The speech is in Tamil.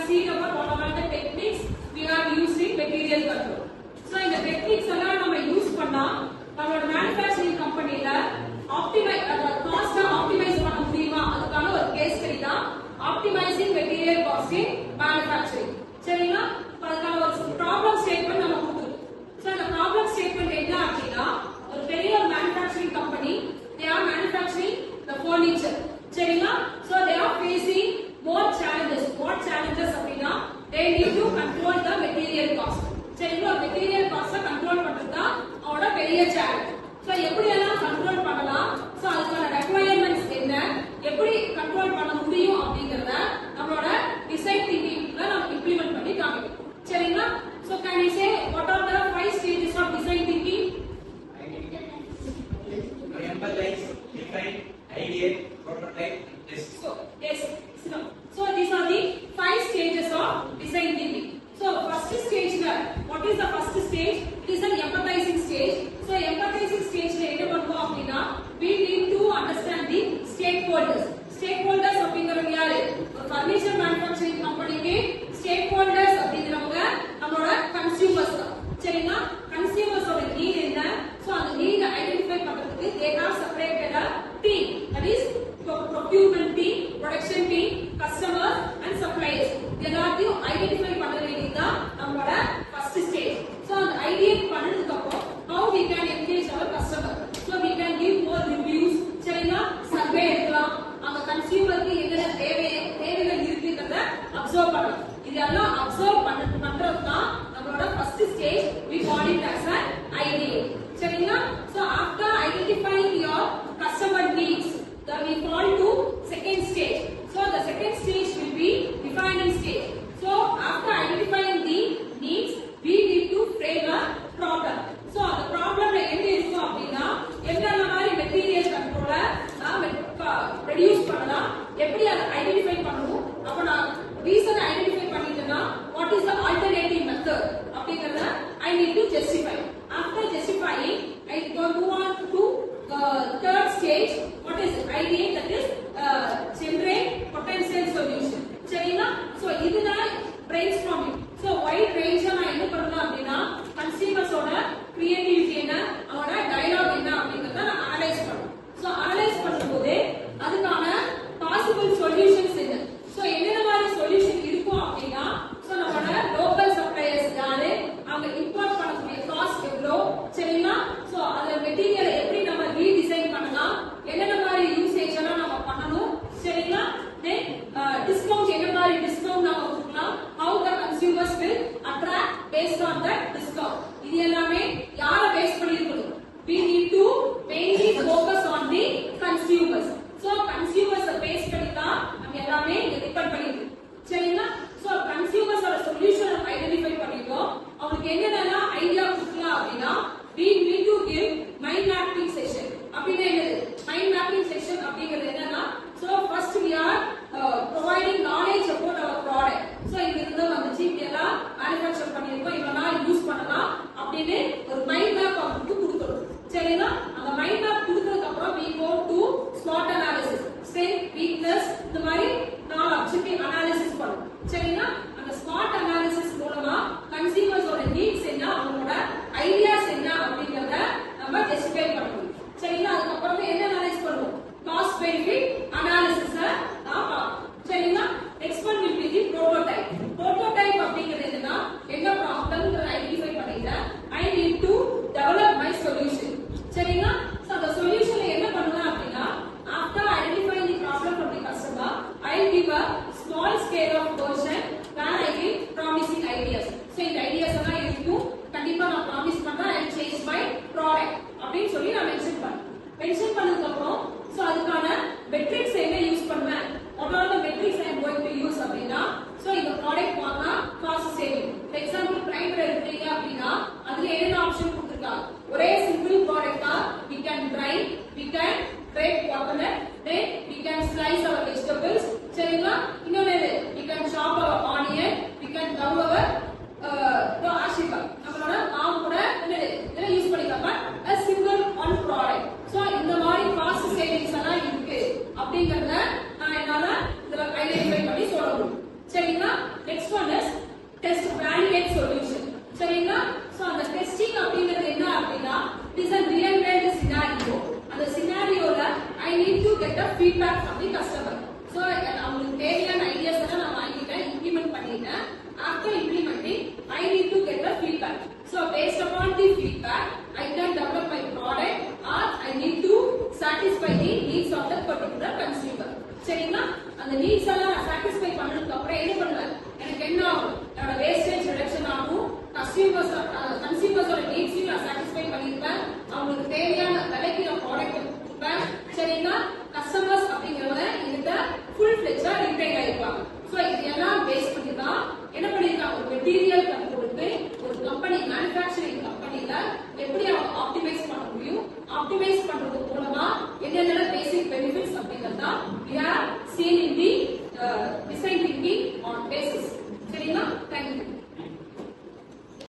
see about what are the techniques we have used in material control. So in the techniques எல்லாம் நம்ம யூஸ் பண்ணா நம்மளோட manufacturing companyல optimize cost optimize பண்ண முடியுமா அதுக்கான ஒரு கேஸ் ஸ்டடி தான் optimizing material cost in manufacturing. சரிங்களா? அதுக்கான ஒரு problem statement நம்ம கொடுத்துருக்கோம். So அந்த problem statement என்ன அப்படின்னா ஒரு பெரிய manufacturing company they are manufacturing the furniture. சரிங்களா? So they are facing more challenges. What challenges அப்படின்னா they need to control the material cost. சரிங்களா? material cost கண்ட்ரோல் பண்றது தான் அவரோட பெரிய சேலஞ்ச். சோ எப்படி எல்லாம் கண்ட்ரோல் பண்ணலாம், சோ அதுக்கான ரெக்வயர்மெண்ட்ஸ் என்ன, எப்படி கண்ட்ரோல் பண்ண முடியும் அப்படிங்கறத நம்மளோட டிசைன் திங்கிங்ல நம்ம இம்ப்ளிமென்ட் பண்ணி காமிப்போம். சரிங்களா? So can you say what are the 5 stages of design thinking? Empathize, define, ideate, prototype, test. So yes, so these are the 5 stages of design thinking. So first stage la what is the first stage? It is an empathizing stage. So empathizing stage la என்ன பண்ணுவோம் அப்படினா we need to understand the stakeholders. Stakeholders அப்படிங்கறது யாரு? ஒரு furniture manufacturing company-க்கு stakeholders அப்படிங்கறவங்க நம்மளோட consumers தான். சரிங்களா? consumers ஓட need என்ன? So அந்த need identify பண்றதுக்கு they have separated a team. That is procurement team, production team, customers and suppliers. எல்லாத்தையும் ஐடென்டிஃபை பண்ண வேண்டியது தான் நம்மளோட ஃபர்ஸ்ட் ஸ்டேஜ். சோ அந்த ஐடியேட் பண்ணதுக்கு அப்புறம் how we can engage our customer. So we can give more reviews. சரிங்களா? சர்வே எடுக்கலாம். அந்த கன்சியூமருக்கு என்ன தேவைகள் இருக்குன்றத அப்சர்வ் பண்ணலாம். இதெல்லாம் அப்சர்வ் பண்றது தான் நம்மளோட first stage. we call it as an ideate. சரிங்களா? So after identifying your customer needs, then we fall to second stage. So the second stage will be defining stage. So after identifying the needs, we need to frame a problem. So the problem la enna irukku appadina என்னென்ன மாதிரி மெட்டீரியல் கண்ட்ரோல நாம ப்ரொடியூஸ் பண்ணலாம், எப்படி அதை ஐடென்டிஃபை பண்ணணும், அப்ப நான் ரீசன் ஐடென்டிஃபை பண்ணிட்டேன்னா what is the alternative method அப்படிங்கறத I need to justify. After justifying, I move on to third stage. What is it? Ideate, that is generate potential solution. சரிங்களா? So இதுதான் brainstorming. So wide range நான் என்ன பண்ணலாம் அப்படின்னா consumers ஓட creativity என்ன, அவனோட dialogue என்ன அப்படிங்கறத நான் அனலைஸ் பண்ணணும். So அனலைஸ் பண்ணும்போது அதுக்கான possible solutions என்ன, so என்னென்ன மாதிரி சொல்யூஷன் இருக்கும் அப்படின்னா so நம்மளோட local suppliers யாரு, அவங்க இம்போர்ட் பண்ணக்கூடிய காஸ்ட் எவ்வளவு, சரிங்களா? so அந்த மெட்டீரியலை எப்படி நம்ம ரீடிசைன் பண்ணலாம், என்னென்ன மாதிரி யூசேஜ் எல்லாம் நம்ம பண்ணணும், சரிங்களா? then discount என்ன மாதிரி டிஸ்கவுண்ட் நாம கொடுக்கலாம், how the consumers will attract based on that discount. இது எல்லாமே யாரை பேஸ் பண்ணி இருக்கணும்? we need to mainly focus on the consumers. so consumers base பண்ணி தான் நம்ம எல்லாமே இங்க டிபெண்ட் பண்ணிருக்கு. சரிங்களா? so consumers ஓட சொல்யூஷன் ஐடென்டிஃபை பண்ணிட்டோம். அவங்களுக்கு என்னென்ன ஐடியா கொடுக்கலாம் அப்படின்னா we need to give mind mapping session. அப்படினா என்னது mind mapping session அப்படிங்கிறது என்னன்னா so first we are providing knowledge about our product. so இங்க இருந்து வந்துச்சு இதெல்லாம் manufacture பண்ணிருக்கோம், இதெல்லாம் யூஸ் பண்ணலாம் அப்படின்னு ஒரு மைண்ட் மேப் அவங்களுக்கு கொடுக்கணும். சரிங்களா? அந்த மைண்ட் மேப் கொடுத்ததுக்கு அப்புறம் we go to SWOT analysis, strength, weakness, இந்த மாதிரி நாலு அப்ஜெக்டிவ் அனாலிசிஸ் பண்ணுவோம். சரிங்களா? அந்த SWOT analysis மூலமா consumers ஓட நீட்ஸ் என்ன, அவங்களோட ஐடியாஸ் என்ன அப்படிங்கறத நம்ம ஜஸ்டிஃபை பண்ணணும். சரிங்களா? அதுக்கு அப்புறம் என்ன அனலைஸ் பண்ணுவோம்? காஸ்ட் பெனிஃபிட் அனாலிசிஸ் தான். சரிங்களா? Next one will be the prototype. prototype அப்படிங்கிறது என்னன்னா என்ன ப்ராப்ளம்ங்கற ஐடென்டிஃபை பண்ணிட்டேன், I need to develop my solution. சரிங்களா? சோ அந்த சொல்யூஷனை என்ன பண்ணலாம் அப்படின்னா after identifying the problem from the customer, I give a small scale of version where I give promising ideas. so இந்த ஐடியாஸ் எல்லாம் இருக்கும், கண்டிப்பா நான் ப்ராமிஸ் பண்றேன் I change my product அப்படின்னு சொல்லி நான் மென்ஷன் பண்ணதுக்கு அப்புறம் சோ அதுக்கான மெட்ரிக்ஸ் என்ன யூஸ் பண்ணுவேன், what are the metrics I am going to use அப்படினா சோ இந்த ப்ராடக்ட் வாங்குனா cost saving. For example primer எடுத்தீங்க அப்படினா அதுல என்ன ஆப்ஷன் கொடுத்திருக்காங்க, ஒரே simple ப்ராடக்ட்டா we can dry, we can break coconut, then we can slice our vegetables. சரிங்களா? இன்னொரு we can chop our onion, we can cover our Ashika நம்மளோட மாவு கூட இதெல்லாம் யூஸ் பண்ணிக்கலாம். a single one product. So இந்த மாதிரி காஸ்ட் சேவிங்ஸ் எல்லாம் இருக்கு அப்படிங்கறத நான் என்னால இதல ஐடென்டிஃபை பண்ணி சொல்ல முடியும். சரிங்களா? Next get the feedback from the customer. So அவங்களுக்கு தேவையான ஐடியாஸ் எல்லாம் நான் வாங்கிட்டேன், இம்ப்ளிமெண்ட் பண்ணிட்டேன். After implementing, I need to get the feedback. So based upon the feedback, I can develop my product or I need to satisfy the needs of that particular consumer. சரிங்களா? அந்த நீட்ஸ் எல்லாம் சாட்டிஸ்ஃபை பண்ணதுக்கு அப்புறம் என்ன பண்ணுவேன்? எனக்கு என்ன ஆகும்? என்னோட வேஸ்டேஜ் ரிடக்ஷன் ஆகும். கன்சியூமர்ஸோட நீட்ஸையும் நான் சாட்டிஸ்ஃபை பண்ணிருப்பேன். அவங்களுக்கு தேவையான விலைக்கு நான் ப்ராடக்ட் கொடுப்பேன். சரிங்களா? கஸ்டமர்ஸ் அப்படிங்கிறவங்க இந்த ஃபுல் ஃபிளெஜ்டா ரிட்டைன் ஆயிருப்பாங்க. சோ இதெல்லாம் பேஸ் பண்ணி தான் என்ன பண்ணிருக்காங்க? ஒரு மெட்டீரியல்